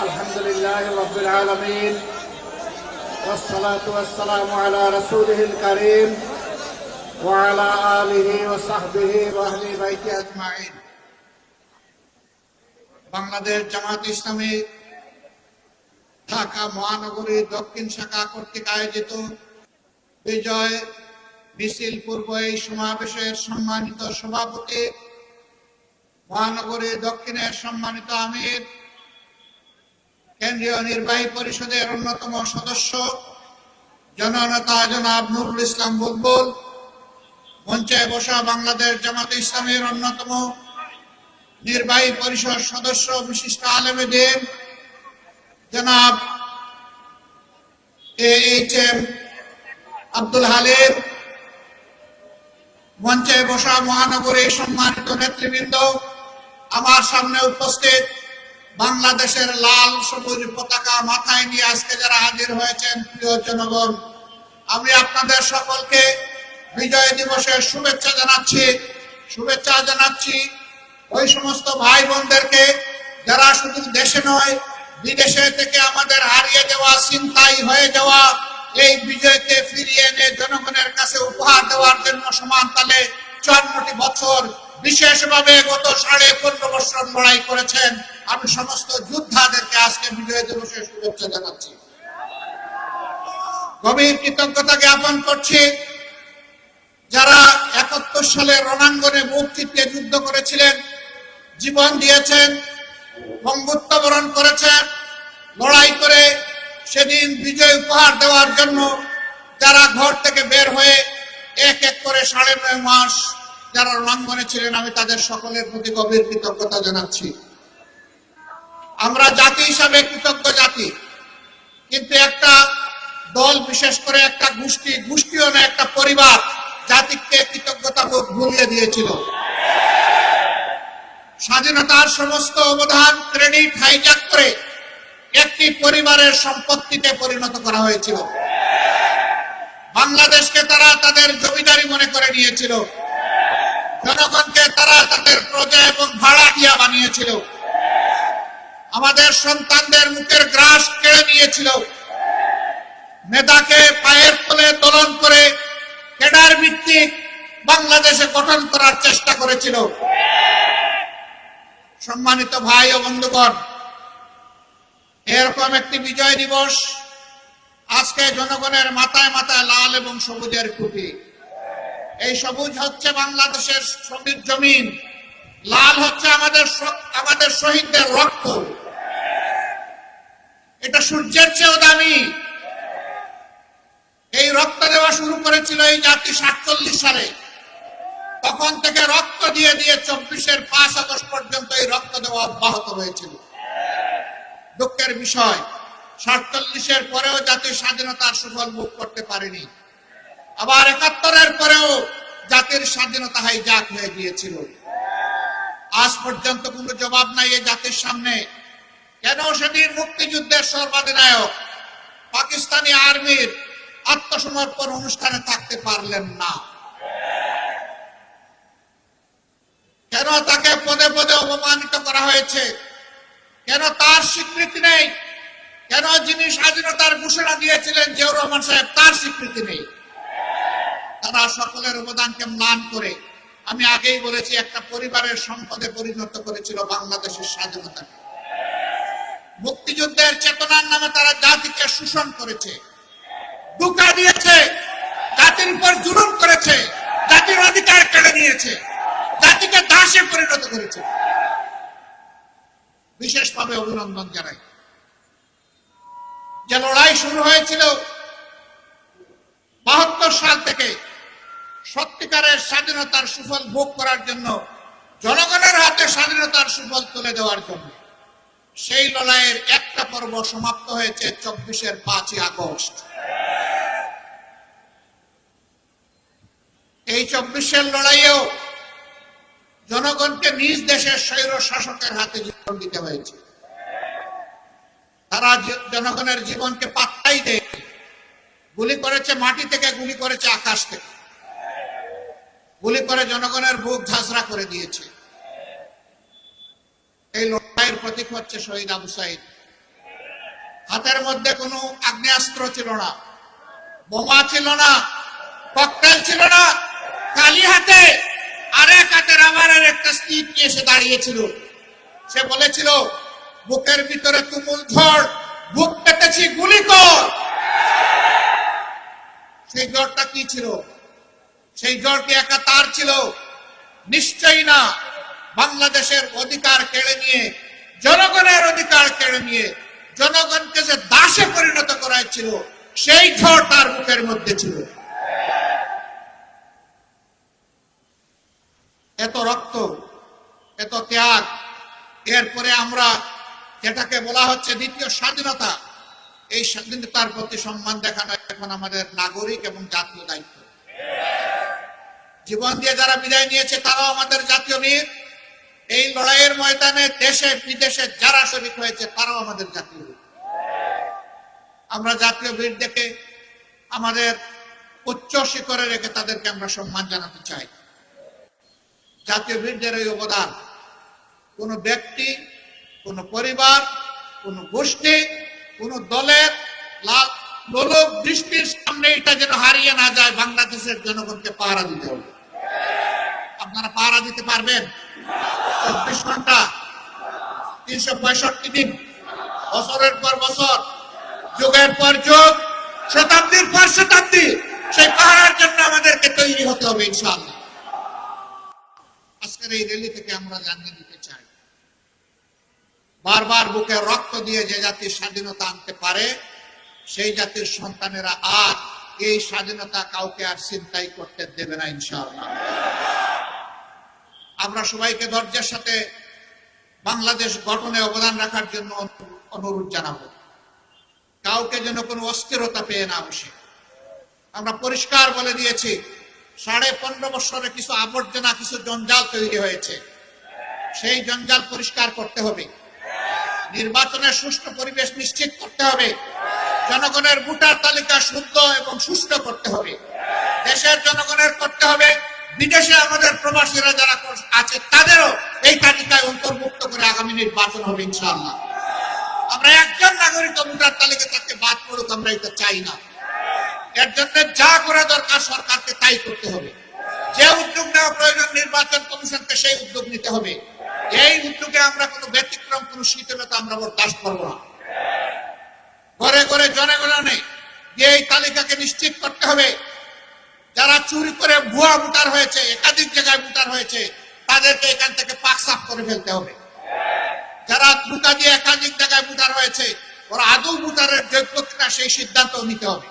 আলহামদুলিল্লাহ রাব্বিল আলামিন ওয়াসসালাতু ওয়াসসালামু আলা রাসূলিল কারীম ওয়া আলা আলিহি ওয়া সাহবিহি ওয়া আহলি বাইতি আজমাইন। বাংলাদেশ জামাত ইসলামী ঢাকা মহানগরী দক্ষিণ শাখা কর্তৃক আয়োজিত বিজয় মিছিল পূর্ব এই সমাবেশের সম্মানিত সভাপতি, মহানগরী দক্ষিণের সম্মানিত আমির, কেন্দ্রীয় নির্বাহী পরিষদের অন্যতম সদস্য জননেতা জনাব নুরুল ইসলাম বুলবুল, মঞ্চে বসা বাংলাদেশ জামাত ইসলামীর অন্যতম নির্বাহী পরিষদ সদস্য বিশিষ্ট আলেমে দ্বীন জনাব AHM আব্দুল হালিম, মঞ্চে বসা মহানগরীর সম্মানিত নেতৃবৃন্দ, আমার সামনে উপস্থিত বাংলাদেশের লাল সবুজ পতাকা মাথায় নিয়ে আজকে যারা হাজির হয়েছেন, প্রিয় জনগণ, আমি আপনাদের সকলকে বিজয় দিবসের শুভেচ্ছা জানাচ্ছি। ওই সমস্ত ভাই বোনদেরকে যারা শুধু দেশে নয় বিদেশে থেকে আমাদের হারিয়ে যাওয়া, ছিনতাই হয়ে যাওয়া এই বিজয়কে ফিরিয়ে এনে জনগণের কাছে উপহার দেওয়ার জন্য সমান তালে 54টি বছর বিশেষভাবে গত 15.5 বছর লড়াই করেছেন, আমি সমস্ত যোদ্ধাদেরকে আজকে বিজয় দিবসের শুভেচ্ছা জানাচ্ছি। গভীর কৃতজ্ঞতা জ্ঞাপন করছি যারা 71 সালে রণাঙ্গনে বুক চিতিয়ে যুদ্ধ করেছিলেন, জীবন দিয়েছেন, বঙ্গত্ব বরণ করেছেন, লড়াই করে সেদিন বিজয় উপহার দেওয়ার জন্য যারা ঘর থেকে বের হয়ে এক এক করে 9.5 মাস যারা রণাঙ্গনে ছিলেন, আমি তাদের সকলের প্রতি গভীর কৃতজ্ঞতা জানাচ্ছি। আমরা জাতি হিসাবে কৃতজ্ঞ জাতি, কিন্তু একটা দল, বিশেষ করে একটা গোষ্ঠীও না, একটা পরিবার জাতিকে কৃতজ্ঞতা বোধ ভুলিয়ে দিয়েছিল। স্বাধীনতার সমস্ত অবদান, ক্রেডিট হাইজ্যাক করে একটি পরিবারের সম্পত্তিতে পরিণত করা হয়েছিল। বাংলাদেশকে তারা তাদের জমিদারি মনে করে নিয়েছিল, জনগণকে তারা তাদের প্রজা এবং ভাড়াটিয়া বানিয়েছিল, আমাদের সন্তানদের মুখের গ্রাস কেড়ে নিয়েছিল, মেধাকে পায়ের তলে দোলন করে ক্যাডার ভিত্তিক বাংলাদেশে গঠন করার চেষ্টা করেছিল। সম্মানিত ভাই ও বন্ধুগণ, এরকম একটি বিজয় দিবস আজকে জনগণের মাথায় মাথায় লাল এবং সবুজের খুঁটি। এই সবুজ হচ্ছে বাংলাদেশের শ্রমিক জমিন, লাল হচ্ছে আমাদের শহীদদের রক্ত। এটা সূর্যের চেয়েও দামি। এই রক্ত দেওয়া শুরু করেছিল এই জাতি 47 সালে। তখন থেকে রক্ত দিয়ে 24-এর 5 আগস্ট পর্যন্ত এই রক্ত দেওয়া অব্যাহত হয়েছিল। দুঃখের বিষয়, 47-এর পরেও জাতির স্বাধীনতার সুফল ভোগ করতে পারেনি। আবার 71-এর পরেও জাতির স্বাধীনতা হাইজ্যাক হয়ে গিয়েছিল। আজ পর্যন্ত কোনো জবাব নাই এই জাতির সামনে, কেন সেদিন মুক্তিযুদ্ধের সর্বাধিনায়ক পাকিস্তানি আর্মির আত্মসমর্পণ অনুষ্ঠানে থাকতে পারলেন না, কেন তাকে পদে পদে অপমানিত করা হয়েছে, কেন তার স্বীকৃতি নেই, কেন যিনি স্বাধীনতার ঘোষণা দিয়েছিলেন জিয়াউর রহমান সাহেব, তার স্বীকৃতি নেই। তারা সকলের অবদানকে ম্লান করে, আমি আগেই বলেছি, একটা পরিবারের সম্পদে পরিণত করেছিল বাংলাদেশের স্বাধীনতাকে। মুক্তিযুদ্ধের চেতনার নামে তারা জাতিকে শোষণ করেছে, ধোঁকা দিয়েছে, জাতির উপর জুলুম করেছে, জাতির অধিকার কেড়ে নিয়েছে, জাতিকে দাসে পরিণত করেছে। বিশেষভাবে অভিনন্দন জানাই। যে লড়াই শুরু হয়েছিল 72 সাল থেকে সত্যিকারের স্বাধীনতার সুফল ভোগ করার জন্য, জনগণের হাতে স্বাধীনতার সুফল তুলে দেওয়ার জন্য, সেই লড়াইয়ের একটা পর্ব সমাপ্ত হয়েছে 24-এর 5ই আগস্ট। এই 24-এর লড়াইয়েও জনগণকে নিজ দেশের স্বৈর শাসকের হাতে জীবন দিতে হয়েছে। তারা জনগণের জীবনকে পাত্তাই দেয়, গুলি করেছে মাটি থেকে, গুলি করেছে আকাশ থেকে, গুলি করে জনগণের বুক ঝাঁঝরা করে দিয়েছে। এই লড়াইয়ের প্রতীক হচ্ছে শহীদ আবু সাইদ। হাতের মধ্যে কোনো আগ্নেয়াস্ত্র ছিল না, বোমা ছিল না, ককটেল ছিল না, খালি হাতে আরেক হাতে রাবারের একটা স্টিক নিয়ে এসে দাঁড়িয়েছিল। সে বলেছিল, বুকের ভিতরে তুমুল ঝড়, বুক পেতেছি, গুলি কর। সেই ঝড়টা কি ছিল? সেই ঝড় কি একা তার ছিল? নিশ্চয়ই না। বাংলাদেশের অধিকার কেড়ে নিয়ে, জনগণের অধিকার কেড়ে নিয়ে জনগণকে যে দাসে পরিণত করা ছিল, সেই ঝড় তার বুকের মধ্যে ছিল। এত রক্ত, এত ত্যাগ, এরপরে আমরা যেটাকে বলা হচ্ছে দ্বিতীয় স্বাধীনতা, এই স্বাধীনতার প্রতি সম্মান দেখানো এখন আমাদের নাগরিক এবং জাতীয় দায়িত্ব। জীবন দিয়ে যারা বিদায় নিয়েছে তারাও আমাদের জাতীয় বীর। এই লড়াইয়ের ময়দানে দেশে বিদেশে যারা শরীক হয়েছে তারাও আমাদের জাতীয় বীর। আমরা জাতীয় বীর দেখে আমাদের উচ্চ শিখরে রেখে তাদেরকে আমরা সম্মান জানাতে চাই। জাতীয় বীরদের এই অবদান কোন ব্যক্তি, কোন পরিবার, কোন গোষ্ঠী, কোন দলের লোলক দৃষ্টির সামনে এটা যেন হারিয়ে না যায়। বাংলাদেশের জনগণকে পাহারা দিতে হবে। আপনারা পাহারা দিতে পারবেন? 24 ঘন্টা, 365 দিন, বছরের পর বছর, যুগের পর যুগ, শতাব্দীর পর শতাব্দী সেই পাহারার জন্য আমাদেরকে তৈরি হতে হবে ইনশাআল্লাহ। আজকের এই র্যালি থেকে আমরা জানিয়ে দিতে চাই, বারবার বুকে রক্ত দিয়ে যে জাতির স্বাধীনতা আনতে পারে, সেই জাতির সন্তানেরা আর এই স্বাধীনতা কাউকে আর ছিনতাই করতে দেবে না ইনশাআল্লাহ। আমরা সবাইকে ধৈর্যের সাথে বাংলাদেশ গঠনে অবদান রাখার জন্য অনুরোধ জানাবো। কাউকে যেন কোনো অস্থিরতা পেয়ে না বসে। আমরা পরিষ্কার বলে দিয়েছি, 15.5 বছরে কিছু আবর্জনা, কিছু জঞ্জাল তৈরি হয়েছে। সেই জঞ্জাল পরিষ্কার করতে হবে। নির্বাচনের সুষ্ঠু পরিবেশ নিশ্চিত করতে হবে। জনগণের ভোটার তালিকা শুদ্ধ এবং সুষ্ঠু করতে হবে। দেশের জনগণের করতে হবে, বিদেশে আমাদের প্রবাসীরা যারা আছে তাদেরও এই তালিকায় অন্তর্ভুক্ত করে আগামী নির্বাচন হবে ইনশাআল্লাহ। আমরা একজন নাগরিক ভোটার তালিকা থেকে বাদ পড়ুক, আমরা এটা চাই না। এর জন্য যা করা দরকার সরকারকে তাই করতে হবে। যে উদ্যোগ নেওয়া প্রয়োজন নির্বাচন কমিশনকে সেই উদ্যোগ নিতে হবে। এই উদ্যোগে আমরা কোনো ব্যতিক্রম, কোনো শীতলতা আমরা বরদাস্ত করব না। ঘরে ঘরে জনগণে এই তালিকাকে নিশ্চিত করতে হবে। যারা চুরি করে ভুয়া ভোটার হয়েছে, একাধিক জায়গায় ভোটার হয়েছে, তাদেরকে এখান থেকে পাক সাফ করে ফেলতে হবে। যারা ধোঁকা দিয়ে একাধিক জায়গায় ভোটার হয়েছে, ওরা আদৌ ভোটারের যোগ্য কিনা সেই সিদ্ধান্ত নিতে হবে।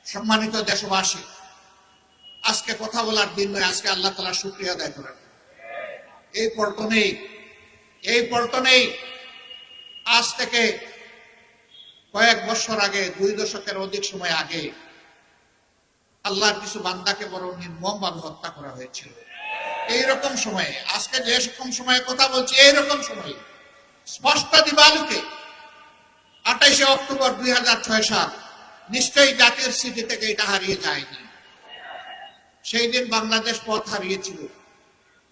সম্মানিত দেশবাসী, আজকে কথা বলার দিন নয়, আজকে আল্লাহ তাআলার শুকরিয়া আদায় করেন। এই পল্টনেই আজ থেকে কয়েক বছর আগে, 2 দশকের অধিক সময় আগে আল্লাহর কিছু বান্দাকে বড় নির্মমভাবে হত্যা করা হয়েছিল। এইরকম সময়ে, আজকে যে রকম সময়ে কথা বলছি, এইরকম সময়ে স্পষ্ট দিবালুকে 28 অক্টোবর 2006 সাল, নিশ্চয়ই জাতির স্মৃতি থেকে এটা হারিয়ে যায়নি। সেই দিন বাংলাদেশ পথ হারিয়েছিল।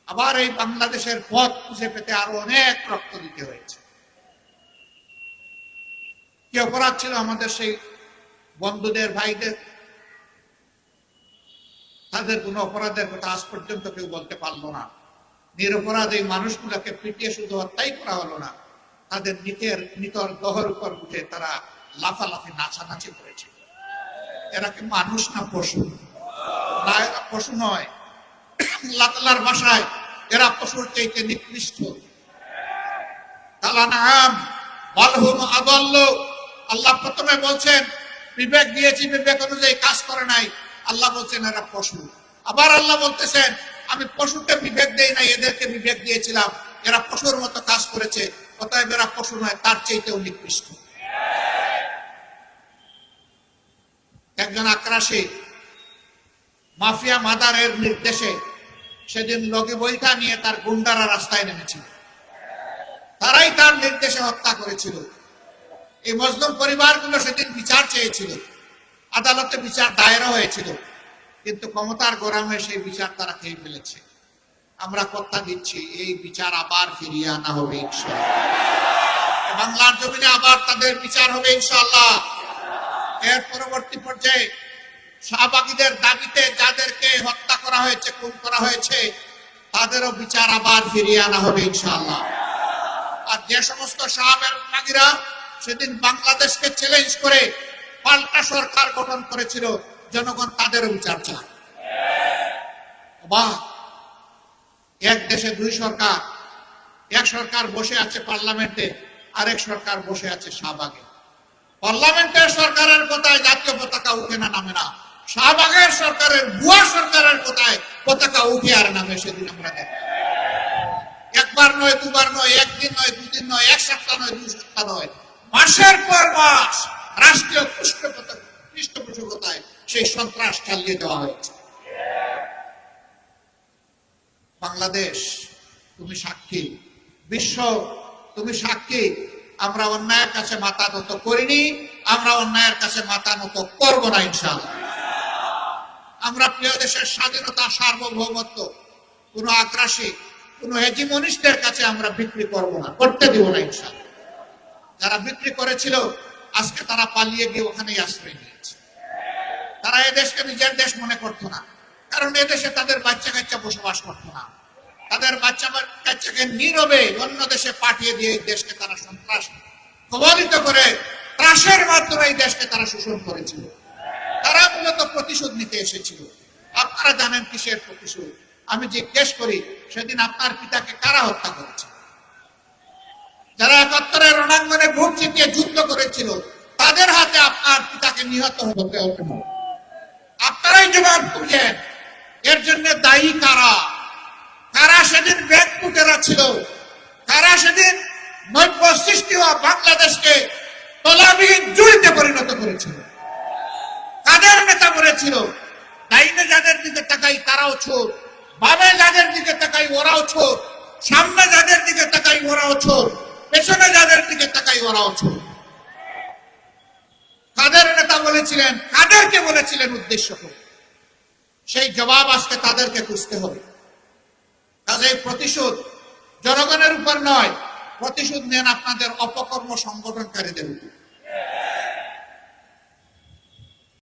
আবার এই বাংলাদেশের পথ খুঁজে পেতে আরো অনেক রক্ত দিতে হয়েছে। কি অপরাধ ছিল আমাদের সেই বন্ধুদের, ভাইদের? তাদের কোনো অপরাধের কথা আজ পর্যন্ত কেউ বলতে পারলো না। নিরপরাধ এই মানুষগুলোকে পিটিয়ে শুধু হত্যাই করা হলো না, তাদের নিতর দহর উপর উঠে তারা লাফালাফি, নাচানাচি করেছে। এরা কি মানুষ না পশু? না, এরা পশু নয়। আল্লাহ তাআলার ভাষায় এরা পশুর চাইতে নিকৃষ্ট। আল্লাহ প্রথমে বলছেন বিবেক দিয়েছি, বিবেক অনুযায়ী কাজ করে নাই। আল্লাহ বলছেন এরা পশু। আবার আল্লাহ বলতেছেন আমি পশুকে বিবেক দেই নাই, এদেরকে বিবেক দিয়েছিলাম, এরা পশুর মতো কাজ করেছে, অতএব এরা পশু নয়, তার চাইতেও নিকৃষ্ট। একজন আক্রাসী মাফিয়া মাদারের নির্দেশে সেদিন লগি বৈঠা নিয়ে তার গুন্ডারা রাস্তায় নেমেছিল। তারাই তার নির্দেশে হত্যা করেছিল। এই মজলুম পরিবারগুলো সেদিন বিচার চেয়েছিল, আদালতে বিচার দায়েরও হয়েছিল, কিন্তু ক্ষমতার গরমে সেই বিচার তারা খেয়ে ফেলেছে। আমরা কথা দিচ্ছি এই বিচার আবার ফিরিয়ে আনা হবে ইনশাআল্লাহ। বাংলার জমিনে আবার তাদের বিচার হবে ইনশাআল্লাহ। এর পরবর্তী পর্যায়ে শাহবাগীদের দাবিতে যাদেরকে হত্যা করা হয়েছে, খুন করা হয়েছে, তাদেরও বিচার আবার ফিরিয়ে আনা হবে ইনশাআল্লাহ। আর যে সমস্ত শাহবাগীরা সেদিন বাংলাদেশকে চ্যালেঞ্জ করে পাল্টা সরকার গঠন করেছিল, জনগণ তাদেরও বিচার চায়। বাহ, এক দেশে দুই সরকার, এক সরকার বসে আছে পার্লামেন্টে, আরেক সরকার বসে আছে শাহবাগে। পার্লামেন্টের সরকারের কথায় জাতীয় পতাকা উঠে না, নামে না। শাহবাগের সরকারের, ভুয়া সরকারের কথায় পতাকা উঠে আর নামে। সেদিন আমরা দেখি একবার নয়, দুবার নয়, একদিন নয়, দুদিন নয়, এক সপ্তাহ নয়, 2 সপ্তাহ নয়, মাসের পর মাস রাষ্ট্রীয় পৃষ্ঠপোষকতায় সেই সন্ত্রাস চালিয়ে দেওয়া হয়েছে। বাংলাদেশ তুমি সাক্ষী, বিশ্ব তুমি সাক্ষী। আমরা অন্যায়ের কাছে মাথা নত করিনি, আমরা অন্যায়ের কাছে মাথা নত করব না ইনশাআল্লাহ। আমরা প্রিয় দেশের স্বাধীনতা, সার্বভৌমত্ব কোন আগ্রাসী, কোন হেজিমনিস্টদের কাছে আমরা বিক্রি করব না, করতে দিব না ইনশাআল্লাহ। যারা বিক্রি করেছিল আজকে তারা পালিয়ে গিয়ে ওখানেই আশ্রয় নিয়েছে। তারা এদেশকে নিজের দেশ মনে করতো না, কারণ এদেশে তাদের বাচ্চা কাচ্চা বসবাস করতো না। তাদের বাচ্চা কাচ্চাকে নীরবে অন্য দেশে পাঠিয়ে দিয়ে এই দেশকে তারা সন্ত্রাস কবলিত করে ত্রাসের মাধ্যমে এই দেশকে তারা শোষণ করেছিল। তারা মূলত প্রতিশোধ নিতে এসেছিল। আপনারা জানেন কিসের প্রতিশোধ? আমি জিজ্ঞেস করি, সেদিন আপনার পিতাকে কারা হত্যা করেছে? যারা 71-এর রণাঙ্গনে বুক চিতিয়ে যুদ্ধ করেছিল, তাদের হাতে আপনার পিতাকে নিহত হতে হতো। আপনারাই জবাব খুঁজেন, এর জন্য দায়ী কারা? কারা সেদিন ব্যাগ লুটেরা ছিল? কারা সেদিন নৈব সৃষ্টি হওয়া বাংলাদেশকে তলাবিহীন জুড়িতে পরিণত করেছিল? কাদের নেতা করেছিল? ডাইনে যাদের দিকে তাকাই তারাও চোর, বামে যাদের দিকে তাকাই ওরাও চোর, সামনে যাদের দিকে তাকাই ওরাও চোর, পেছনে যাদের দিকে তাকাই ওরাও চোর। কাদের নেতা বলেছিলেন, কাদেরকে বলেছিলেন উদ্দেশ্য করে? সেই জবাব আজকে তাদেরকে খুঁজতে হবে। কাজেই প্রতিশোধ জনগণের উপর নয়, প্রতিশোধ নেন আপনাদের অপকর্ম সংগঠনকারীদের উপর।